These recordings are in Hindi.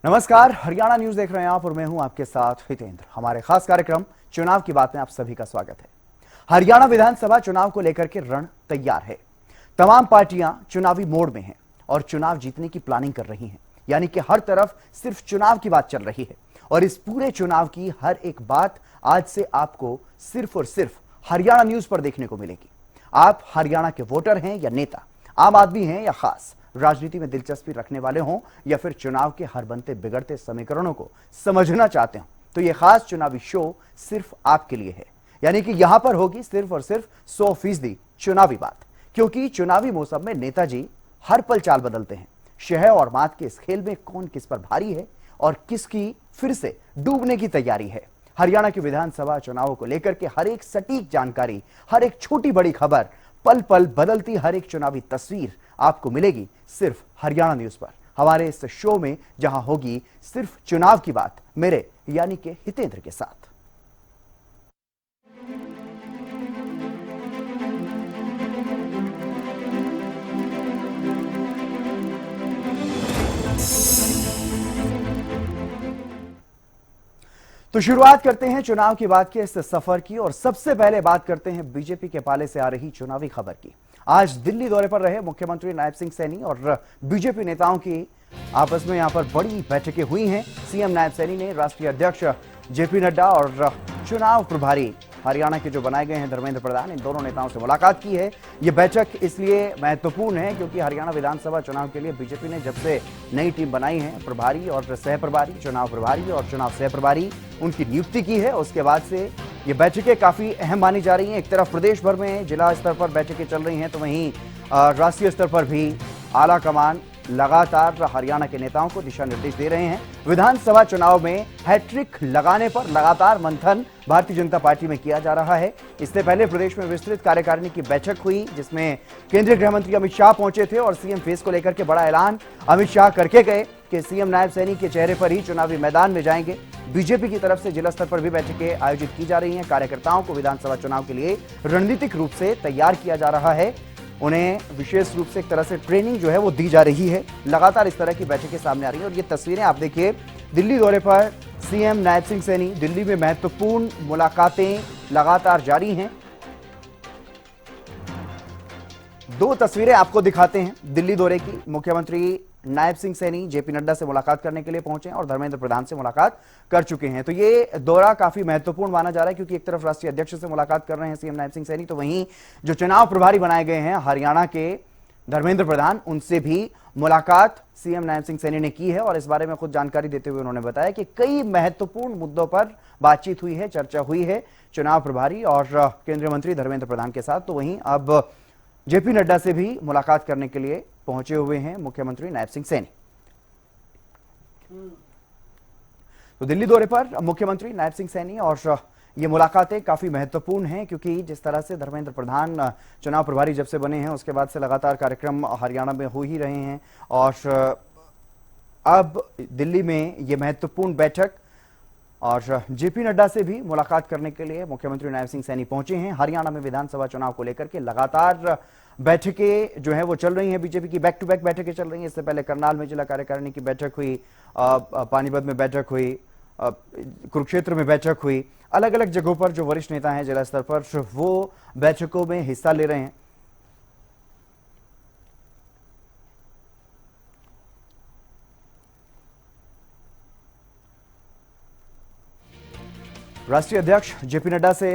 नमस्कार, हरियाणा न्यूज देख रहे हैं आप और मैं हूं आपके साथ हितेंद्र। हमारे खास कार्यक्रम चुनाव की बात में आप सभी का स्वागत है। हरियाणा विधानसभा चुनाव को लेकर के रण तैयार है। तमाम पार्टियां चुनावी मोड में हैं और चुनाव जीतने की प्लानिंग कर रही हैं। यानी कि हर तरफ सिर्फ चुनाव की बात चल रही है और इस पूरे चुनाव की हर एक बात आज से आपको सिर्फ और सिर्फ हरियाणा न्यूज पर देखने को मिलेगी। आप हरियाणा के वोटर हैं या नेता, आम आदमी हैं या खास, राजनीति में दिलचस्पी रखने वाले हों या फिर चुनाव के हर बनते बिगड़ते समीकरणों को समझना चाहते हो, तो यह खास चुनावी शो सिर्फ आपके लिए है। यानी कि यहां पर होगी सिर्फ और सिर्फ 100% चुनावी बात, क्योंकि चुनावी मौसम में नेताजी हर पल चाल बदलते हैं। शह और मात के इस खेल में कौन किस पर भारी है और किसकी फिर से डूबने की तैयारी है। हरियाणा के विधानसभा चुनावों को लेकर के हर एक सटीक जानकारी, हर एक छोटी बड़ी खबर, पल पल बदलती हर एक चुनावी तस्वीर आपको मिलेगी सिर्फ हरियाणा न्यूज पर, हमारे इस शो में, जहां होगी सिर्फ चुनाव की बात, मेरे यानी कि हितेंद्र के साथ। तो शुरुआत करते हैं चुनाव की बात के इस सफर की और सबसे पहले बात करते हैं बीजेपी के पाले से आ रही चुनावी खबर की। आज दिल्ली दौरे पर रहे मुख्यमंत्री नायब सिंह सैनी और बीजेपी नेताओं की आपस में यहां पर बड़ी बैठकें हुई हैं। सीएम नायब सैनी ने राष्ट्रीय अध्यक्ष जेपी नड्डा और चुनाव प्रभारी हरियाणा के जो बनाए गए हैं धर्मेंद्र प्रधान, इन दोनों नेताओं से मुलाकात की है। यह बैठक इसलिए महत्वपूर्ण है क्योंकि हरियाणा विधानसभा चुनाव के लिए बीजेपी ने जब से नई टीम बनाई है, प्रभारी और सह प्रभारी, चुनाव प्रभारी और चुनाव सह प्रभारी, उनकी नियुक्ति की है। उसके बाद से ये बैठकें काफी अहम मानी जा रही हैं। एक तरफ प्रदेश भर में जिला स्तर पर बैठकें चल रही हैं, तो वहीं राष्ट्रीय स्तर पर भी आला कमान लगातार हरियाणा के नेताओं को दिशा निर्देश दे रहे हैं। विधानसभा चुनाव में हैट्रिक लगाने पर लगातार मंथन भारतीय जनता पार्टी में किया जा रहा है। इससे पहले प्रदेश में विस्तृत कार्यकारिणी की बैठक हुई, जिसमें केंद्रीय गृह मंत्री अमित शाह पहुंचे थे और सीएम फेस को लेकर के बड़ा ऐलान अमित शाह करके गए कि सीएम नायब सैनी के चेहरे पर ही चुनावी मैदान में जाएंगे। बीजेपी की तरफ से जिला स्तर पर भी बैठकें आयोजित की जा रही हैं। कार्यकर्ताओं को विधानसभा चुनाव के लिए रणनीतिक रूप से तैयार किया जा रहा है। उन्हें विशेष रूप से एक तरह से ट्रेनिंग जो है वो दी जा रही है। लगातार इस तरह की बैठकें सामने आ रही हैं और ये तस्वीरें आप देखिए, दिल्ली दौरे पर सीएम नायब सिंह सैनी, दिल्ली में महत्वपूर्ण मुलाकातें लगातार जारी हैं। दो तस्वीरें आपको दिखाते हैं दिल्ली दौरे की। मुख्यमंत्री नायब सिंह सैनी जेपी नड्डा से मुलाकात करने के लिए पहुंचे और धर्मेंद्र प्रधान से मुलाकात कर चुके हैं। तो ये दौरा काफी महत्वपूर्ण माना जा रहा है क्योंकि एक तरफ राष्ट्रीय अध्यक्ष से मुलाकात कर रहे हैं सीएम नायब सिंह सैनी, तो वहीं जो चुनाव प्रभारी बनाए गए हैं हरियाणा के धर्मेंद्र प्रधान, उनसे भी मुलाकात सीएम नायब सिंह सैनी ने की है। और इस बारे में खुद जानकारी देते हुए उन्होंने बताया कि कई महत्वपूर्ण मुद्दों पर बातचीत हुई है, चर्चा हुई है चुनाव प्रभारी और केंद्रीय मंत्री धर्मेंद्र प्रधान के साथ। तो वहीं अब जेपी नड्डा से भी मुलाकात करने के लिए पहुंचे हुए हैं मुख्यमंत्री नायब सिंह सैनी। तो दिल्ली दौरे पर मुख्यमंत्री नायब सिंह सैनी और ये मुलाकातें काफी महत्वपूर्ण हैं क्योंकि जिस तरह से धर्मेंद्र प्रधान चुनाव प्रभारी जब से बने हैं उसके बाद से लगातार कार्यक्रम हरियाणा में हो ही रहे हैं और अब दिल्ली में ये महत्वपूर्ण बैठक और जेपी नड्डा से भी मुलाकात करने के लिए मुख्यमंत्री नायब सिंह सैनी पहुंचे हैं। हरियाणा में विधानसभा चुनाव को लेकर के लगातार बैठकें जो है वो चल रही हैं, बीजेपी की बैक टू बैक बैठकें चल रही हैं। इससे पहले करनाल में जिला कार्यकारिणी की बैठक हुई, पानीपत में बैठक हुई, कुरुक्षेत्र में बैठक हुई। अलग अलग जगहों पर जो वरिष्ठ नेता हैं जिला स्तर पर, वो बैठकों में हिस्सा ले रहे हैं। राष्ट्रीय अध्यक्ष जेपी नड्डा से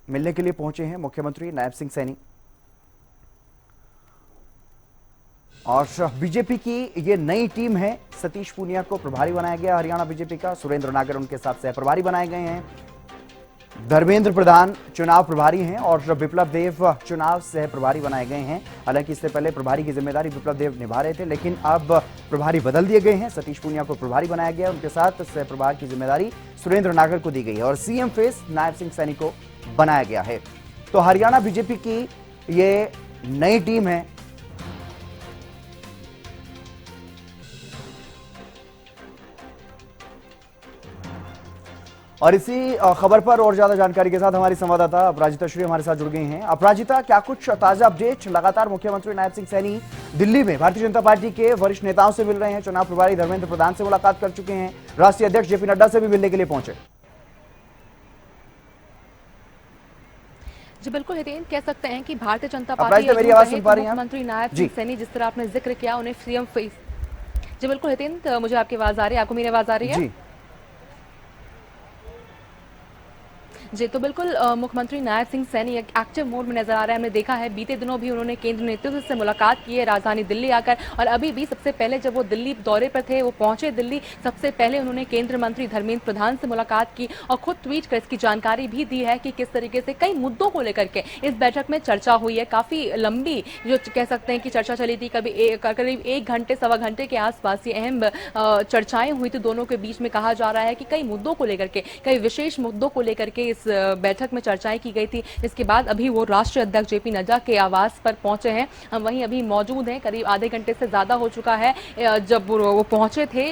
मिलने के लिए पहुंचे हैं मुख्यमंत्री नायब सिंह सैनी और बीजेपी की ये नई टीम है। सतीश पूनिया को प्रभारी बनाया गया हरियाणा बीजेपी का, सुरेंद्र नागर उनके साथ सह प्रभारी बनाए गए हैं, धर्मेंद्र प्रधान चुनाव प्रभारी हैं और विप्लव देव चुनाव सह प्रभारी बनाए गए हैं। हालांकि इससे पहले प्रभारी की जिम्मेदारी विप्लव देव निभा रहे थे, लेकिन अब प्रभारी बदल दिए गए हैं। सतीश पूनिया को प्रभारी बनाया गया, उनके साथ सह प्रभार की जिम्मेदारी सुरेंद्र नागर को दी गई है और सीएम फेस नायब सिंह सैनी को बनाया गया है। तो हरियाणा बीजेपी की ये नई टीम है। और इसी खबर पर और ज्यादा जानकारी के साथ हमारी संवाददाता अपराजिता श्री हमारे साथ जुड़ गई हैं। अपराजिता, क्या कुछ ताजा अपडेट? लगातार मुख्यमंत्री नायब सिंह सैनी दिल्ली में भारतीय जनता पार्टी के वरिष्ठ नेताओं से मिल रहे हैं, चुनाव प्रभारी धर्मेंद्र प्रधान से मुलाकात कर चुके हैं, राष्ट्रीय अध्यक्ष जेपी नड्डा से भी मिलने के लिए पहुंचे। जी बिल्कुल हितेन, कह सकते हैं कि भारतीय जनता पार्टी मेरी आवाज सुन पा रही हैं? मुख्यमंत्री नायब सिंह सैनी, जिस तरह आपने जिक्र किया, उन्हें सीएम फेस। जी बिल्कुल हितेन, तो मुझे आपकी आवाज आ रही है, आपको मेरी आवाज आ रही है? जी जी, तो बिल्कुल मुख्यमंत्री नायब सिंह सैनी एक एक्टिव मोड में नजर आ रहे हैं। हमने देखा है बीते दिनों भी उन्होंने केंद्र नेतृत्व से मुलाकात की है राजधानी दिल्ली आकर, और अभी भी सबसे पहले जब वो दिल्ली दौरे पर थे, वो पहुंचे दिल्ली, सबसे पहले उन्होंने केंद्रीय मंत्री धर्मेंद्र प्रधान से मुलाकात की और खुद ट्वीट कर इसकी जानकारी भी दी है कि किस तरीके से कई मुद्दों को लेकर के इस बैठक में चर्चा हुई है। काफी लंबी जो कह सकते हैं कि चर्चा चली थी, करीब 1 घंटे सवा घंटे के आसपास ये अहम चर्चाएं हुई थी दोनों के बीच में। कहा जा रहा है कि कई मुद्दों को लेकर के, कई विशेष मुद्दों को लेकर के इस बैठक में चर्चाएं की गई थी। इसके बाद अभी वो राष्ट्रीय अध्यक्ष जेपी नड्डा के आवास पर पहुंचे हैं, हम वहीं अभी मौजूद हैं। करीब आधे घंटे से ज्यादा हो चुका है जब वो पहुंचे थे,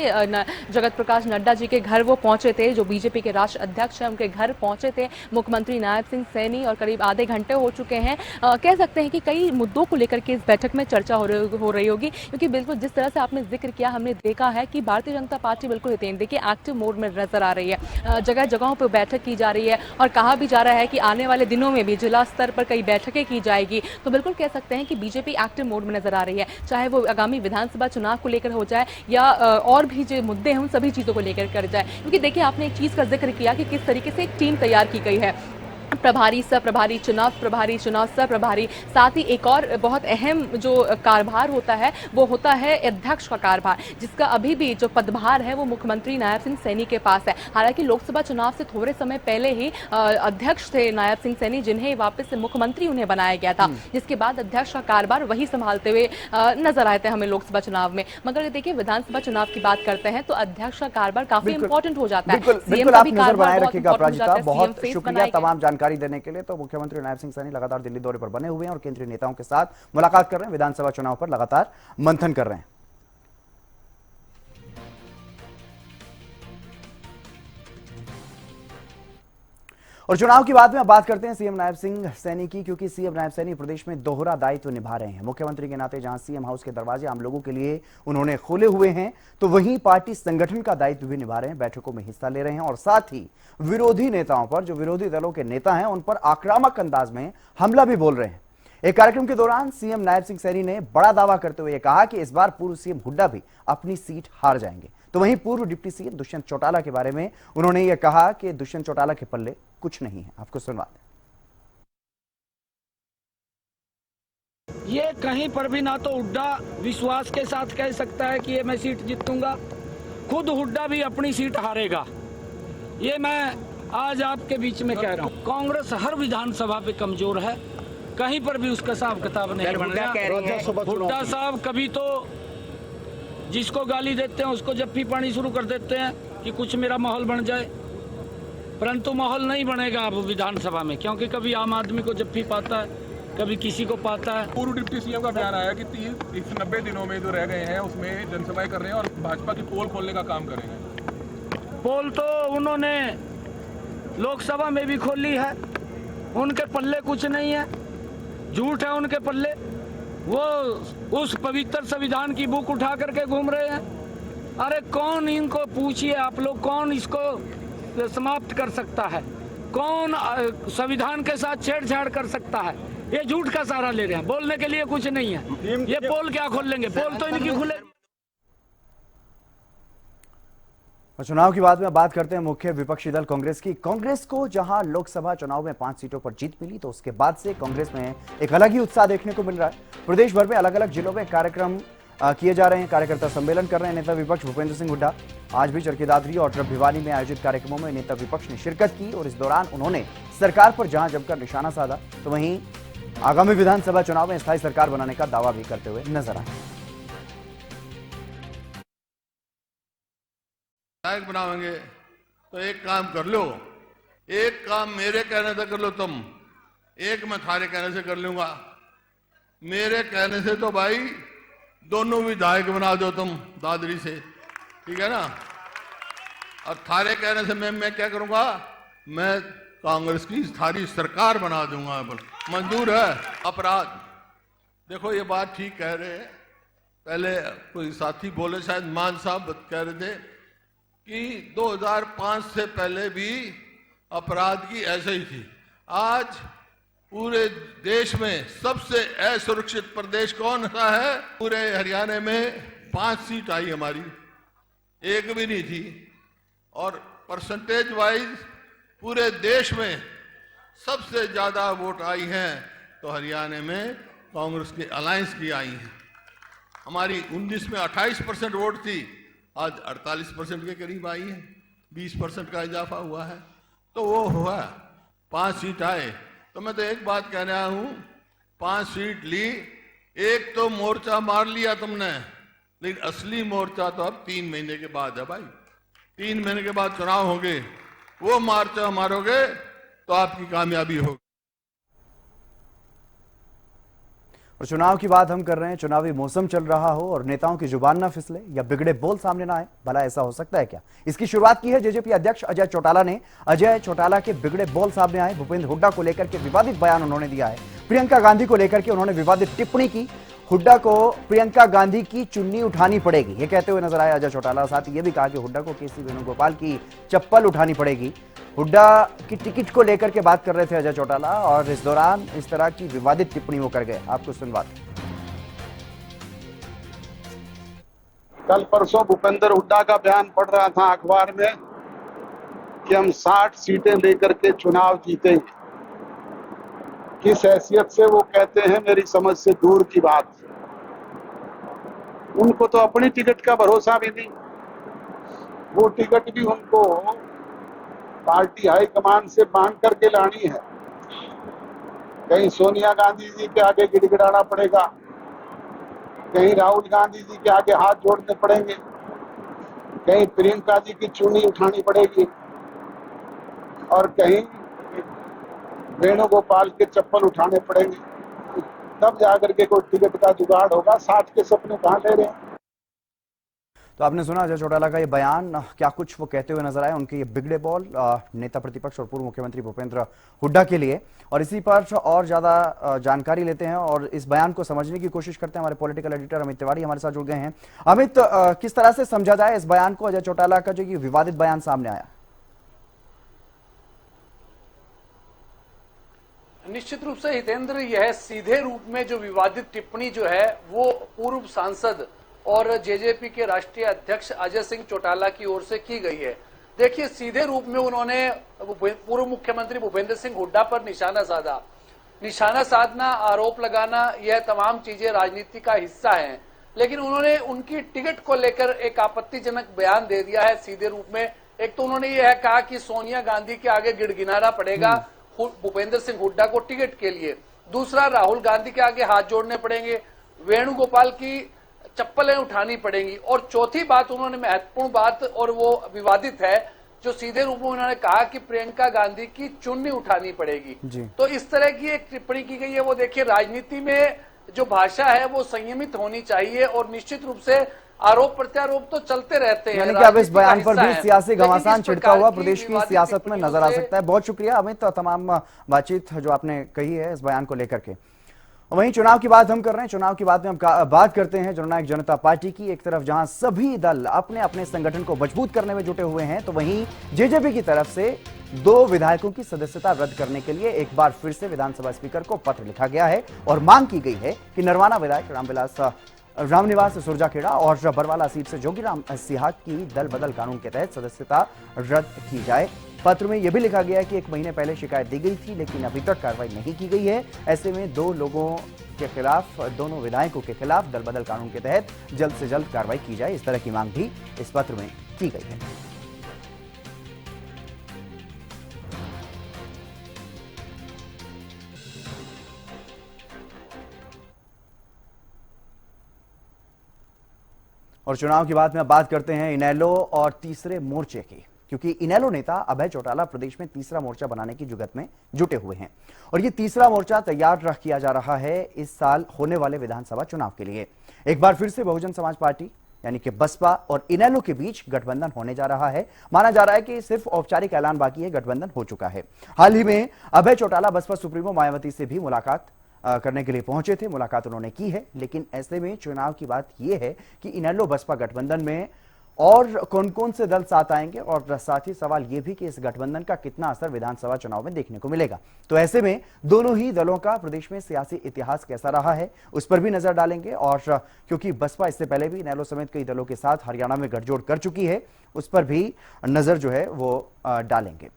जगत प्रकाश नड्डा जी के घर वो पहुंचे थे, जो बीजेपी के राष्ट्रीय अध्यक्ष हैं, उनके घर पहुंचे थे मुख्यमंत्री नायब सिंह सैनी, और करीब आधे घंटे हो चुके हैं। कह सकते हैं कि कई मुद्दों को लेकर के इस बैठक में चर्चा हो रही होगी, क्योंकि बिल्कुल जिस तरह से आपने जिक्र किया, हमने देखा है कि भारतीय जनता पार्टी बिल्कुल हितेन देखिए एक्टिव मोड में नजर आ रही है। जगह जगहों पर बैठक की जा रही है और कहा भी जा रहा है कि आने वाले दिनों में भी जिला स्तर पर कई बैठकें की जाएगी। तो बिल्कुल कह सकते हैं कि बीजेपी एक्टिव मोड में नजर आ रही है, चाहे वो आगामी विधानसभा चुनाव को लेकर हो जाए या और भी जो मुद्दे हैं उन सभी चीजों को लेकर कर जाए। क्योंकि देखिए आपने एक चीज का जिक्र किया कि किस तरीके से एक टीम तैयार की गई है, प्रभारी, सप्रभारी, चुनाव प्रभारी, चुनाव सप्रभारी, साथ ही एक और बहुत अहम जो कार्यभार होता है वो होता है अध्यक्ष का कार्यभार, जिसका अभी भी जो पदभार है वो मुख्यमंत्री नायब सिंह सैनी के पास है। हालांकि लोकसभा चुनाव से थोड़े समय पहले ही अध्यक्ष थे नायब सिंह सैनी, जिन्हें वापस से मुख्यमंत्री उन्हें बनाया गया था, जिसके बाद अध्यक्ष का कार्यभार वही संभालते हुए नजर आए थे हमें लोकसभा चुनाव में। मगर देखिए विधानसभा चुनाव की बात करते हैं तो अध्यक्ष का कार्यभार काफी इंपॉर्टेंट हो जाता है। बिल्कुल आप नजर बनाए रखिएगा अपराजिता, बहुत शुक्रिया तमाम जानकारी देने के लिए। तो मुख्यमंत्री नायब सिंह सैनी लगातार दिल्ली दौरे पर बने हुए हैं और केंद्रीय नेताओं के साथ मुलाकात कर रहे हैं, विधानसभा चुनाव पर लगातार मंथन कर रहे हैं। और चुनाव की बात में बात करते हैं सीएम नायब सिंह सैनी की, क्योंकि सीएम नायब सैनी प्रदेश में दोहरा दायित्व निभा रहे हैं। मुख्यमंत्री के नाते जहां सीएम हाउस के दरवाजे आम लोगों के लिए उन्होंने खोले हुए हैं, तो वहीं पार्टी संगठन का दायित्व भी निभा रहे हैं, बैठकों में हिस्सा ले रहे हैं और साथ ही विरोधी नेताओं पर, जो विरोधी दलों के नेता हैं, उन पर आक्रामक अंदाज में हमला भी बोल रहे हैं। एक कार्यक्रम के दौरान सीएम नायब सिंह सैनी ने बड़ा दावा करते हुए कहा कि इस बार पूर्व सीएम हुड्डा भी अपनी सीट हार जाएंगे। तो वहीं पूर्व डिप्टी सीएम दुष्यंत चौटाला के बारे में उन्होंने यह कहा कि दुष्यंत चौटाला के पल्ले कुछ नहीं है। आपको सुनवा दें। ये कहीं पर भी ना तो हुड्डा विश्वास के साथ कह सकता है कि ये मैं सीट जीतूंगा, खुद हुड्डा भी अपनी सीट हारेगा। ये मैं आज आपके बीच में कह रहा हूँ। कांग्रेस हर विधानसभा पे कमजोर है, कहीं पर भी उसका हिसाब किताब नहीं बन रहा। हुड्डा साहब कभी तो जिसको गाली देते हैं उसको जप्फी पानी शुरू कर देते हैं कि कुछ मेरा माहौल बन जाए, परंतु माहौल नहीं बनेगा अब विधानसभा में, क्योंकि कभी आम आदमी को जप्फी पाता है, कभी किसी को पाता है। पूर्व डिप्टी सीएम का बयान आया कि 90 दिनों में जो रह गए हैं उसमें जनसभाएं कर रहे हैं और भाजपा की पोल खोलने का काम करेंगे। पोल तो उन्होंने लोकसभा में भी खोली है, उनके पल्ले कुछ नहीं है, झूठ है उनके पल्ले। वो उस पवित्र संविधान की बुक उठा करके घूम रहे हैं। अरे कौन, इनको पूछिए आप लोग, कौन इसको समाप्त कर सकता है, कौन संविधान के साथ छेड़छाड़ कर सकता है? ये झूठ का सहारा ले रहे हैं, बोलने के लिए कुछ नहीं है। ये पोल क्या खोल लेंगे, पोल तो इनकी खुले। और चुनाव की बात में बात करते हैं मुख्य विपक्षी दल कांग्रेस की। कांग्रेस को जहां लोकसभा चुनाव में 5 सीटों पर जीत मिली, तो उसके बाद से कांग्रेस में एक अलग ही उत्साह देखने को मिल रहा है। प्रदेश भर में अलग अलग जिलों में कार्यक्रम किए जा रहे हैं, कार्यकर्ता सम्मेलन कर रहे हैं। नेता विपक्ष भूपेंद्र सिंह हुड्डा आज भी चरखी दादरी और भिवानी में आयोजित कार्यक्रमों में नेता विपक्ष ने शिरकत की और इस दौरान उन्होंने सरकार पर जहां जमकर निशाना साधा, तो वहीं आगामी विधानसभा चुनाव में स्थायी सरकार बनाने का दावा भी करते हुए नजर आए। विधायक बनावेंगे तो एक काम कर लो, एक काम मेरे कहने से कर लो तुम, एक मैं थारे कहने से कर लूंगा। मेरे कहने से तो भाई दोनों विधायक बना दो तुम दादरी से, ठीक है ना। और थारे कहने से मैं क्या करूंगा, मैं कांग्रेस की सारी सरकार बना दूंगा। मंजूर है। अपराध, देखो ये बात ठीक कह रहे हैं। पहले कोई साथी बोले, शायद मान साहब कह रहे थे कि 2005 से पहले भी अपराध की ऐसे ही थी। आज पूरे देश में सबसे असुरक्षित प्रदेश कौन सा है? पूरे हरियाणा में 5 सीट आई हमारी, एक भी नहीं थी। और परसेंटेज वाइज पूरे देश में सबसे ज्यादा वोट आई हैं तो हरियाणा में कांग्रेस के अलायंस की आई हैं। हमारी 19 में 28% वोट थी, आज 48% के करीब आई है, 20% का इजाफा हुआ है। तो वो हुआ, 5 सीट आए। तो मैं तो एक बात कह रहा हूं, 5 सीट ली, एक तो मोर्चा मार लिया तुमने, लेकिन असली मोर्चा तो अब 3 महीने के बाद है भाई। 3 महीने के बाद चुनाव होंगे, वो मोर्चा मारोगे तो आपकी कामयाबी होगी। और चुनाव की बात हम कर रहे हैं, चुनावी मौसम चल रहा हो और नेताओं की जुबान ना फिसले या बिगड़े बोल सामने ना आए, भला ऐसा हो सकता है क्या? इसकी शुरुआत की है जेजेपी अध्यक्ष अजय चौटाला ने। अजय चौटाला के बिगड़े बोल सामने आए। भूपेंद्र हुड्डा को लेकर के विवादित बयान उन्होंने दिया है। प्रियंका गांधी को लेकर के उन्होंने विवादित टिप्पणी की। हुड्डा को प्रियंका गांधी की चुन्नी उठानी पड़ेगी, ये कहते हुए नजर आए अजय चौटाला। साथ ही ये भी कहा कि हुड्डा को केसी वेणुगोपाल की चप्पल उठानी पड़ेगी। हुड्डा की टिकट को लेकर के बात कर रहे थे अजय चौटाला और इस दौरान इस तरह की विवादित टिप्पणी वो कर गए। आपको सुनवाते हैं। कल परसों भूपेंद्र हुड्डा का बयान पढ़ रहा था अखबार में कि हम 60 सीटें लेकर के चुनाव जीतेंगे। किस हैसियत से वो कहते हैं, मेरी समझ से दूर की बात। उनको तो अपनी टिकट का भरोसा भी नहीं। वो टिकट भी उनको पार्टी हाईकमान से मांग करके लानी है। कहीं सोनिया गांधी जी के आगे गिड़गिड़ाना पड़ेगा, कहीं राहुल गांधी जी के आगे हाथ जोड़ने पड़ेंगे, कहीं प्रियंका जी की चुन्नी उठानी पड़ेगी और कहीं वेणुगोपाल के चप्पल उठाने पड़ेंगे, तब जाकर के कोई टिकट का जुगाड़ होगा। 60 के सपने कहाँ ले रहे हैं? तो आपने सुना अजय चौटाला का ये बयान, क्या कुछ वो कहते हुए नजर आए। उनके ये बिगड़े बॉल नेता प्रतिपक्ष और पूर्व मुख्यमंत्री भूपेंद्र हुड्डा के लिए। और इसी पर और ज्यादा जानकारी लेते हैं और इस बयान को समझने की कोशिश करते हैं। हमारे पॉलिटिकल एडिटर अमित तिवारी हमारे साथ जुड़ गए हैं। अमित, किस तरह से समझा जाए इस बयान को, अजय चौटाला का जो ये विवादित बयान सामने आया? निश्चित रूप से हितेंद्र, यह सीधे रूप में जो विवादित टिप्पणी जो है वो पूर्व सांसद और जेजेपी के राष्ट्रीय अध्यक्ष अजय सिंह चौटाला की ओर से की गई है। देखिए, सीधे रूप में उन्होंने पूर्व मुख्यमंत्री भूपेंद्र सिंह हुड्डा पर निशाना साधा। निशाना साधना, आरोप लगाना, यह तमाम चीजें राजनीति का हिस्सा हैं। लेकिन उन्होंने उनकी टिकट को लेकर एक आपत्तिजनक बयान दे दिया है सीधे रूप में। एक तो उन्होंने यह कहा कि सोनिया गांधी के आगे गिड़गिड़ाना पड़ेगा भूपेंद्र सिंह हुड्डा को टिकट के लिए। दूसरा, राहुल गांधी के आगे हाथ जोड़ने पड़ेंगे, वेणुगोपाल की चप्पलें उठानी पड़ेंगी। और चौथी बात उन्होंने, महत्वपूर्ण बात और वो विवादित है, जो सीधे रूप में उन्होंने कहा कि प्रियंका गांधी की चुन्नी उठानी पड़ेगी। तो इस तरह की एक टिप्पणी की गई है। वो देखिए, राजनीति में जो भाषा है वो संयमित होनी चाहिए और निश्चित रूप से आरोप प्रत्यारोप तो चलते रहते हैं। यानी कि अब इस बयान पर भी सियासी घमासान छिड़का हुआ प्रदेश की सियासत में नजर आ सकता है। बहुत शुक्रिया अमित, तमाम बातचीत जो आपने कही है इस बयान को लेकर के। वहीं चुनाव की बात हम कर रहे हैं। चुनाव की बात में हम बात करते हैं जननायक जनता पार्टी की। एक तरफ जहां सभी दल अपने अपने संगठन को मजबूत करने में जुटे हुए हैं, तो वहीं जेजेपी की तरफ से 2 विधायकों की सदस्यता रद्द करने के लिए एक बार फिर से विधानसभा स्पीकर को पत्र लिखा गया है और मांग की गई है कि नरवाना विधायक रामनिवास सुरजाखेड़ा और बरवाला सीट से जोगीराम सिहाग की दल बदल कानून के तहत सदस्यता रद्द की जाए। पत्र में यह भी लिखा गया है कि 1 महीने पहले शिकायत दी गई थी, लेकिन अभी तक कार्रवाई नहीं की गई है। ऐसे में 2 लोगों के खिलाफ, दोनों विधायकों के खिलाफ दल बदल कानून के तहत जल्द से जल्द कार्रवाई की जाए, इस तरह की मांग भी इस पत्र में की गई है। और चुनाव की बात में अब बात करते हैं इनेलो और तीसरे मोर्चे की, क्योंकि इनेलो नेता अभय चौटाला प्रदेश में तीसरा मोर्चा बनाने की जुगत में जुटे हुए हैं और ये तीसरा मोर्चा तैयार किया जा रहा है इस साल होने वाले विधानसभा चुनाव के लिए। एक बार फिर से बहुजन समाज पार्टी यानी कि बसपा और इनेलो के बीच गठबंधन होने जा रहा है। माना जा रहा है कि सिर्फ औपचारिक ऐलान बाकी है, गठबंधन हो चुका है। हाल ही में अभय चौटाला बसपा सुप्रीमो मायावती से भी मुलाकात करने के लिए पहुंचे थे, मुलाकात उन्होंने की है। लेकिन ऐसे में चुनाव की बात यह है कि इनेलो बसपा गठबंधन में और कौन कौन से दल साथ आएंगे, और साथ ही सवाल यह भी कि इस गठबंधन का कितना असर विधानसभा चुनाव में देखने को मिलेगा। तो ऐसे में दोनों ही दलों का प्रदेश में सियासी इतिहास कैसा रहा है उस पर भी नजर डालेंगे, और क्योंकि बसपा इससे पहले भी इनेलो समेत कई दलों के साथ हरियाणा में गठजोड़ कर चुकी है, उस पर भी नजर जो है वो डालेंगे।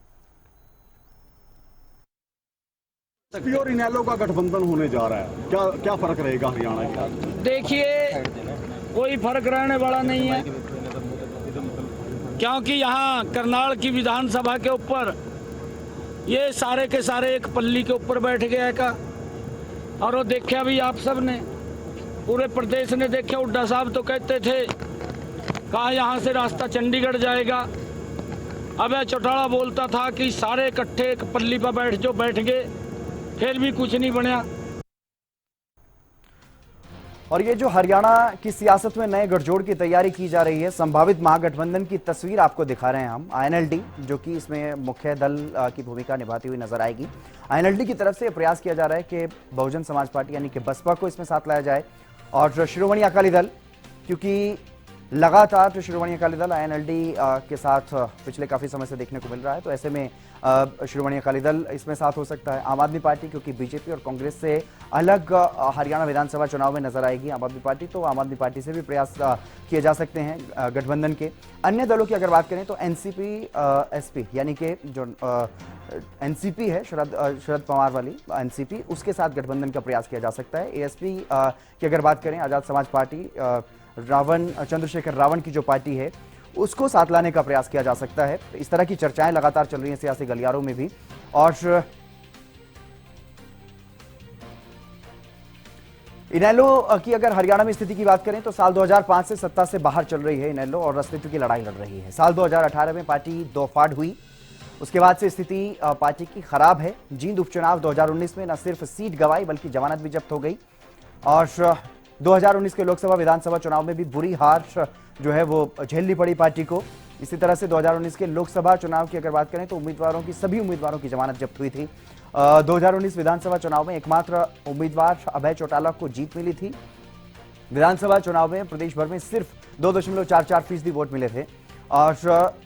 एसपी और इनेलो का गठबंधन होने जा रहा है, क्या फर्क रहेगा हरियाणा का? देखिए, कोई फर्क रहने वाला नहीं है, क्योंकि यहाँ करनाल की विधानसभा के ऊपर ये सारे के सारे एक पल्ली के ऊपर बैठ गया का, और वो देखा भी आप सब ने, पूरे प्रदेश ने देखा। हुड्डा साहब तो कहते थे कहा यहाँ से रास्ता चंडीगढ़ जाएगा। अभय चौटाला बोलता था कि सारे इकट्ठे एक पल्ली पर बैठ गए, फिर भी कुछ नहीं बनया। और ये जो हरियाणा की सियासत में नए गठजोड़ की तैयारी की जा रही है, संभावित महागठबंधन की तस्वीर आपको दिखा रहे हैं हम। आईएनएलडी जो कि इसमें मुख्य दल की भूमिका निभाती हुई नजर आएगी। आईएनएलडी की तरफ से प्रयास किया जा रहा है कि बहुजन समाज पार्टी यानी कि बसपा को इसमें साथ लाया जाए, और श्रोमणी अकाली दल, क्योंकि लगातार श्रोमणी अकाली दल आईएनएलडी के साथ पिछले काफी समय से देखने को मिल रहा है, तो ऐसे में श्रोमणी अकाली दल इसमें साथ हो सकता है। आम आदमी पार्टी क्योंकि बीजेपी और कांग्रेस से अलग हरियाणा विधानसभा चुनाव में नजर आएगी आम आदमी पार्टी, तो आम आदमी पार्टी से भी प्रयास किए जा सकते हैं गठबंधन के। अन्य दलों की अगर बात करें तो एनसीपी एसपी यानी कि जो एनसीपी है शरद पवार वाली एनसीपी, उसके साथ गठबंधन का प्रयास किया जा सकता है। एएसपी की अगर बात करें आजाद समाज पार्टी, चंद्रशेखर रावण की जो पार्टी है उसको साथ लाने का प्रयास किया जा सकता है। इस तरह की चर्चाएं लगातार चल रही हैं सियासी गलियारों में भी। और इनेलो की अगर हरियाणा में स्थिति की बात करें तो साल 2005 से सत्ता से बाहर चल रही है इनेलो और अस्तित्व की लड़ाई लड़ रही है। साल 2018 में पार्टी दो फाड़ हुई, उसके बाद से स्थिति पार्टी की खराब है। जींद उपचुनाव 2019 में न सिर्फ सीट गंवाई बल्कि जमानत भी जब्त हो गई, और 2019 के लोकसभा विधानसभा चुनाव में भी बुरी हार जो है वो झेलनी पड़ी पार्टी को। इसी तरह से 2019 के लोकसभा चुनाव की अगर बात करें तो सभी उम्मीदवारों की जमानत जब्त हुई थी। 2019 विधानसभा चुनाव में एकमात्र उम्मीदवार अभय चौटाला को जीत मिली थी। विधानसभा चुनाव में प्रदेश भर में सिर्फ 2.44% वोट मिले थे, और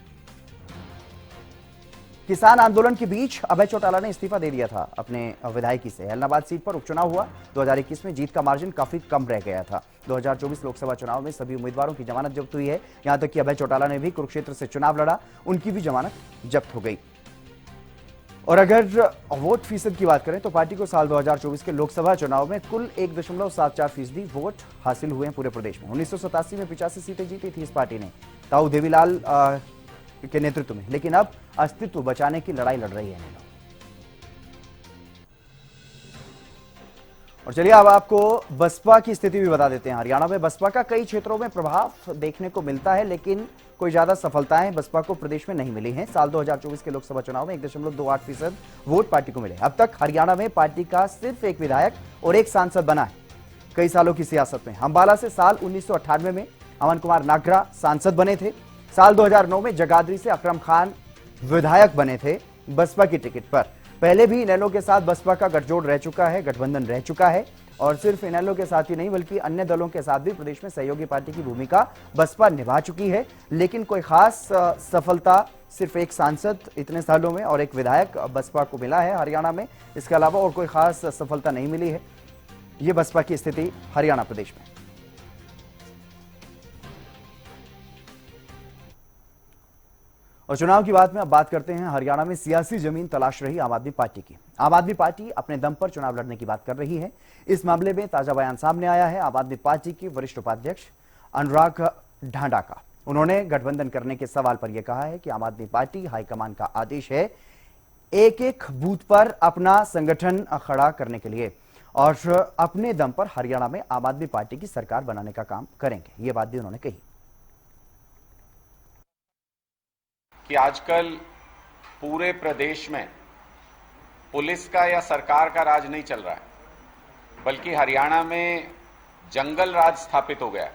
किसान आंदोलन के बीच अभय चौटाला ने इस्तीफा दे दिया था अपने विधायकी से। ऐलनाबाद सीट पर उपचुनाव हुआ, 2021 में जीत का मार्जिन काफी कम रह गया था। 2024 लोकसभा चुनाव में सभी उम्मीदवारों की जमानत जब्त हुई है, यहां तक कि अभय चौटाला ने भी कुरुक्षेत्र से चुनाव लड़ा, उनकी भी जमानत जब्त हो गई। और अगर वोट फीसद की बात करें तो पार्टी को साल 2024 के लोकसभा चुनाव में कुल 1.74% वोट हासिल हुए हैं पूरे प्रदेश में। 1987 में 85 सीटें जीती थी इस पार्टी ने ताऊ देवीलाल के नेतृत्व में, लेकिन अब अस्तित्व बचाने की लड़ाई लड़ रही है इनेलो। और चलिए अब आपको बसपा की स्थिति भी बता देते हैं। हरियाणा में बसपा का कई क्षेत्रों में प्रभाव देखने को मिलता है, लेकिन कोई ज्यादा सफलताएं बसपा को प्रदेश में नहीं मिली हैं। साल 2024 के लोकसभा चुनाव में 1.28% वोट पार्टी को मिले। अब तक हरियाणा में पार्टी का सिर्फ एक विधायक और एक सांसद बना है कई सालों की सियासत में। अंबाला से साल 1998 में अमन कुमार नागरा सांसद बने थे। साल 2009 में जगाधरी से अकरम खान विधायक बने थे बसपा की टिकट पर। पहले भी इनेलो के साथ बसपा का गठजोड़ रह चुका है, गठबंधन रह चुका है, और सिर्फ इनेलो के साथ ही नहीं बल्कि अन्य दलों के साथ भी प्रदेश में सहयोगी पार्टी की भूमिका बसपा निभा चुकी है। लेकिन कोई खास सफलता सिर्फ एक सांसद इतने सालों में और एक विधायक बसपा को मिला है हरियाणा में, इसके अलावा और कोई खास सफलता नहीं मिली है। ये बसपा की स्थिति हरियाणा प्रदेश में। और चुनाव की बात में अब बात करते हैं हरियाणा में सियासी जमीन तलाश रही आम आदमी पार्टी की। आम आदमी पार्टी अपने दम पर चुनाव लड़ने की बात कर रही है। इस मामले में ताजा बयान सामने आया है आम आदमी पार्टी के वरिष्ठ उपाध्यक्ष अनुराग ढांडा का। उन्होंने गठबंधन करने के सवाल पर यह कहा है कि आम आदमी पार्टी हाईकमान का आदेश है एक एक बूथ पर अपना संगठन खड़ा करने के लिए, और अपने दम पर हरियाणा में आम आदमी पार्टी की सरकार बनाने का काम करेंगे। ये बात भी उन्होंने कही कि आजकल पूरे प्रदेश में पुलिस का या सरकार का राज नहीं चल रहा है, बल्कि हरियाणा में जंगल राज स्थापित हो गया है,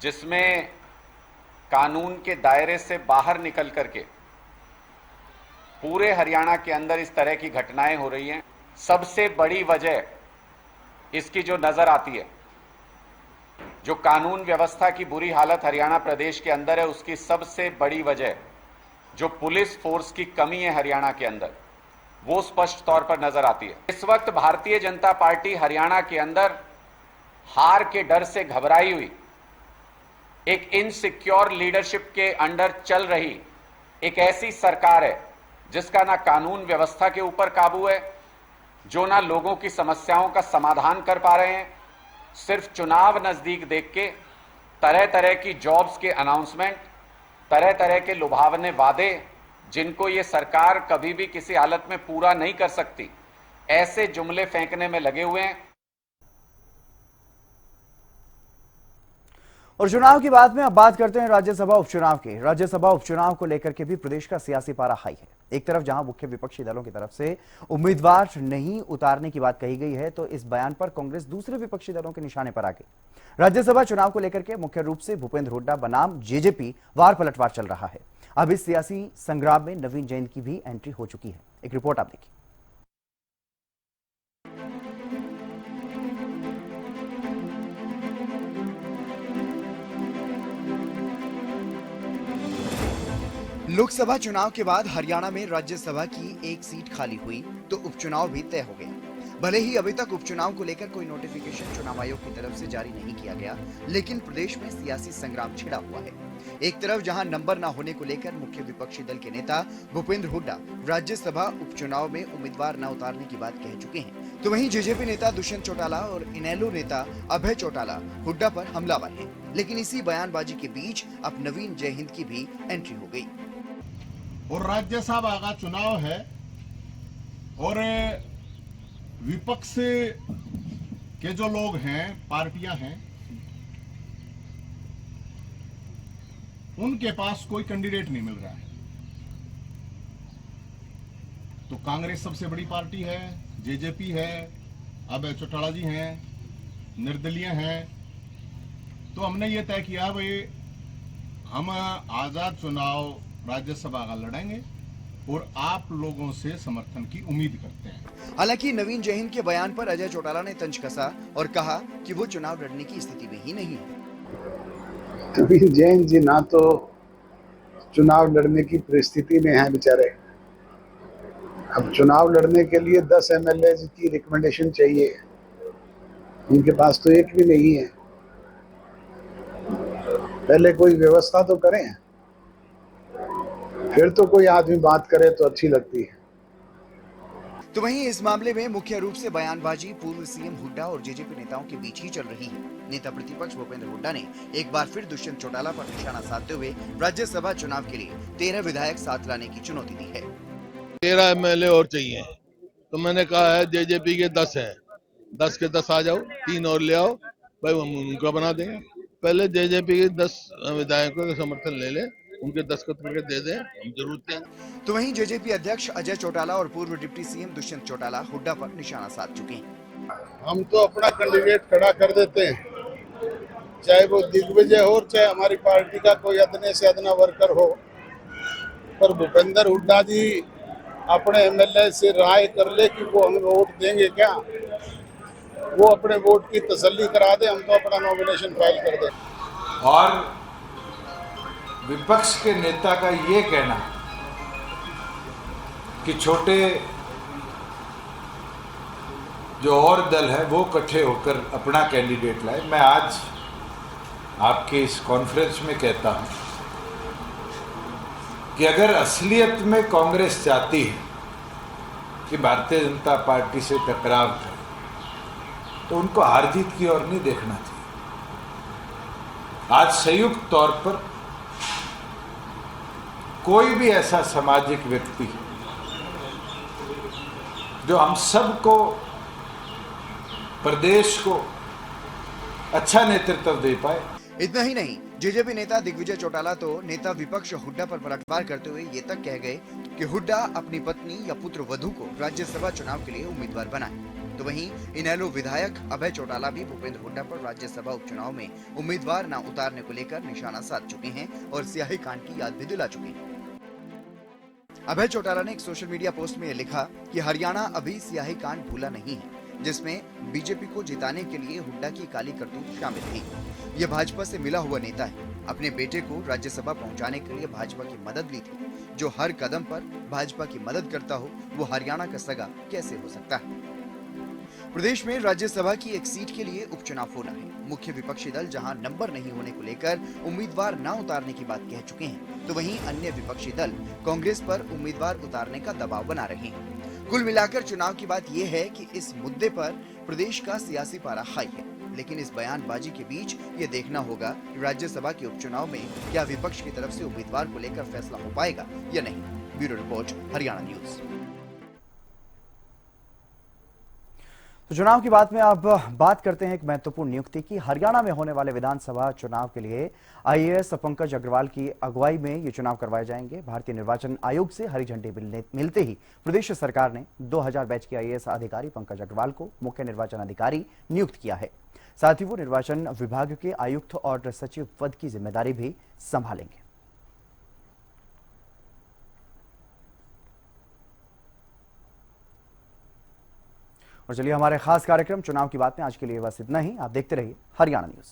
जिसमें कानून के दायरे से बाहर निकल करके पूरे हरियाणा के अंदर इस तरह की घटनाएं हो रही हैं। सबसे बड़ी वजह इसकी जो नजर आती है, जो कानून व्यवस्था की बुरी हालत हरियाणा प्रदेश के अंदर है, उसकी सबसे बड़ी वजह जो पुलिस फोर्स की कमी है हरियाणा के अंदर, वो स्पष्ट तौर पर नजर आती है। इस वक्त भारतीय जनता पार्टी हरियाणा के अंदर हार के डर से घबराई हुई, एक इनसिक्योर लीडरशिप के अंडर चल रही एक ऐसी सरकार है जिसका ना कानून व्यवस्था के ऊपर काबू है, जो ना लोगों की समस्याओं का समाधान कर पा रहे हैं। सिर्फ चुनाव नजदीक देख के तरह तरह की जॉब्स के अनाउंसमेंट, तरह तरह के लुभावने वादे, जिनको ये सरकार कभी भी किसी हालत में पूरा नहीं कर सकती, ऐसे जुमले फेंकने में लगे हुए हैं। और चुनाव की बात में अब बात करते हैं राज्यसभा उपचुनाव की। राज्यसभा उपचुनाव को लेकर के भी प्रदेश का सियासी पारा हाई है। एक तरफ जहां मुख्य विपक्षी दलों की तरफ से उम्मीदवार नहीं उतारने की बात कही गई है, तो इस बयान पर कांग्रेस दूसरे विपक्षी दलों के निशाने पर आ गई। राज्यसभा चुनाव को लेकर के मुख्य रूप से भूपेंद्र हुड्डा बनाम जेजेपी वार पलटवार चल रहा है। अब इस सियासी संग्राम में नवीन जैन की भी एंट्री हो चुकी है। एक रिपोर्ट आप देखिए। लोकसभा चुनाव के बाद हरियाणा में राज्यसभा की एक सीट खाली हुई तो उपचुनाव भी तय हो गया। भले ही अभी तक उपचुनाव को लेकर कोई नोटिफिकेशन चुनाव आयोग की तरफ से जारी नहीं किया गया, लेकिन प्रदेश में सियासी संग्राम छिड़ा हुआ है। एक तरफ जहां नंबर न होने को लेकर मुख्य विपक्षी दल के नेता भूपेंद्र हुड्डा राज्यसभा उपचुनाव में उम्मीदवार न उतारने की बात कह चुके हैं, तो वहीं जेजेपी नेता दुष्यंत चौटाला और इनेलो नेता अभय चौटाला हुड्डा पर हमलावर हैं। लेकिन इसी बयानबाजी के बीच अब नवीन जय हिंद की भी एंट्री हो गई। और राज्यसभा का चुनाव है और विपक्ष के जो लोग हैं, पार्टियां हैं, उनके पास कोई कैंडिडेट नहीं मिल रहा है। तो कांग्रेस सबसे बड़ी पार्टी है, जेजेपी है, अभय चौटाला जी हैं, निर्दलीय हैं। तो हमने ये तय किया भाई हम आजाद चुनाव राज्यसभा का लड़ेंगे और आप लोगों से समर्थन की उम्मीद करते हैं। हालांकि नवीन जय हिंद के बयान पर अजय चौटाला ने तंज कसा और कहा कि वो चुनाव लड़ने की स्थिति में ही नहीं है। नवीन जैन जी ना तो चुनाव लड़ने की परिस्थिति में हैं बेचारे। अब चुनाव लड़ने के लिए 10 एमएलए की रिकमेंडेशन चाहिए, उनके पास तो एक भी नहीं है। पहले कोई व्यवस्था तो करें, फिर तो कोई आदमी बात करे तो अच्छी लगती है। तो वहीं इस मामले में मुख्य रूप से बयानबाजी पूर्व सीएम हुड्डा और जेजेपी नेताओं के बीच ही चल रही है। नेता प्रतिपक्ष भूपेंद्र हुड्डा ने एक बार फिर दुष्यंत चौटाला पर निशाना साधते हुए राज्यसभा चुनाव के लिए 13 विधायक साथ लाने की चुनौती दी है। 13 एमएलए और चाहिए, तो मैंने कहा है जेजेपी के 10 हैं, 10 के 10 आ जाओ, 3 और ले आओ भाई, हम उनका बना देंगे। पहले जेजेपी के 10 विधायकों का समर्थन ले ले, उनके 10 को करके दे दें, हम जरूर देंगे। तो वहीं जेजेपी अध्यक्ष अजय चौटाला और पूर्व डिप्टी सीएम दुष्यंत चौटाला हुड्डा पर निशाना साध चुके हैं। हम तो अपना कैंडिडेट खड़ा कर देते हैं, चाहे वो दिग्विजय हो, चाहे हमारी पार्टी का कोई अदने से अदना वर्कर हो। पर भूपेंद्र हुड्डा जी अपने एमएलए से राय कर ले कि वो हमें वोट देंगे क्या, वो अपने वोट की तसल्ली करा दे, हम तो अपना नॉमिनेशन फाइल कर दें। और विपक्ष के नेता का ये कहना कि छोटे जो और दल है वो इकट्ठे होकर अपना कैंडिडेट लाए, मैं आज आपके इस कॉन्फ्रेंस में कहता हूं कि अगर असलियत में कांग्रेस चाहती है कि भारतीय जनता पार्टी से टकराव करे, तो उनको हार जीत की ओर नहीं देखना चाहिए। आज संयुक्त तौर पर कोई भी ऐसा सामाजिक व्यक्ति जो हम सबको, प्रदेश को अच्छा नेतृत्व दे पाए। इतना ही नहीं, जेजेपी नेता दिग्विजय चौटाला तो नेता विपक्ष हुड्डा पर पलटवार करते हुए ये तक कह गए कि कि हुड्डा अपनी पत्नी या पुत्र वधू को राज्यसभा चुनाव के लिए उम्मीदवार बनाए। तो वहीं इनेलो विधायक अभय चौटाला भी भूपेंद्र हुड्डा पर राज्यसभा उपचुनाव में उम्मीदवार न उतारने को लेकर निशाना साध चुके हैं और स्याही कांड की याद भी दिला चुके हैं। अभय चौटाला ने एक सोशल मीडिया पोस्ट में लिखा कि हरियाणा अभी स्याही कांड भूला नहीं है, जिसमें बीजेपी को जिताने के लिए हुड्डा की काली करतूत शामिल थी। ये भाजपा से मिला हुआ नेता है, अपने बेटे को राज्यसभा पहुंचाने के लिए भाजपा की मदद ली थी। जो हर कदम पर भाजपा की मदद करता हो वो हरियाणा का सगा कैसे हो सकता है। प्रदेश में राज्यसभा की एक सीट के लिए उपचुनाव होना है। मुख्य विपक्षी दल जहां नंबर नहीं होने को लेकर उम्मीदवार न उतारने की बात कह चुके हैं, तो वहीं अन्य विपक्षी दल कांग्रेस पर उम्मीदवार उतारने का दबाव बना रहे हैं। कुल मिलाकर चुनाव की बात यह है कि इस मुद्दे पर प्रदेश का सियासी पारा हाई है, लेकिन इस बयानबाजी के बीच ये देखना होगा कि राज्यसभा के उपचुनाव में क्या विपक्ष की तरफ से उम्मीदवार को लेकर फैसला हो पाएगा या नहीं। Bureau report, Haryana news. तो चुनाव की बात में अब बात करते हैं एक महत्वपूर्ण नियुक्ति की। हरियाणा में होने वाले विधानसभा चुनाव के लिए आईएएस पंकज अग्रवाल की अगुवाई में ये चुनाव करवाए जाएंगे। भारतीय निर्वाचन आयोग से हरी झंडी मिलते ही प्रदेश सरकार ने 2000 बैच के आईएएस अधिकारी पंकज अग्रवाल को मुख्य निर्वाचन अधिकारी नियुक्त किया है। साथ ही वो निर्वाचन विभाग के आयुक्त और सचिव पद की जिम्मेदारी भी संभालेंगे। और चलिए हमारे खास कार्यक्रम चुनाव की बात में आज के लिए बस इतना ही। आप देखते रहिए हरियाणा न्यूज।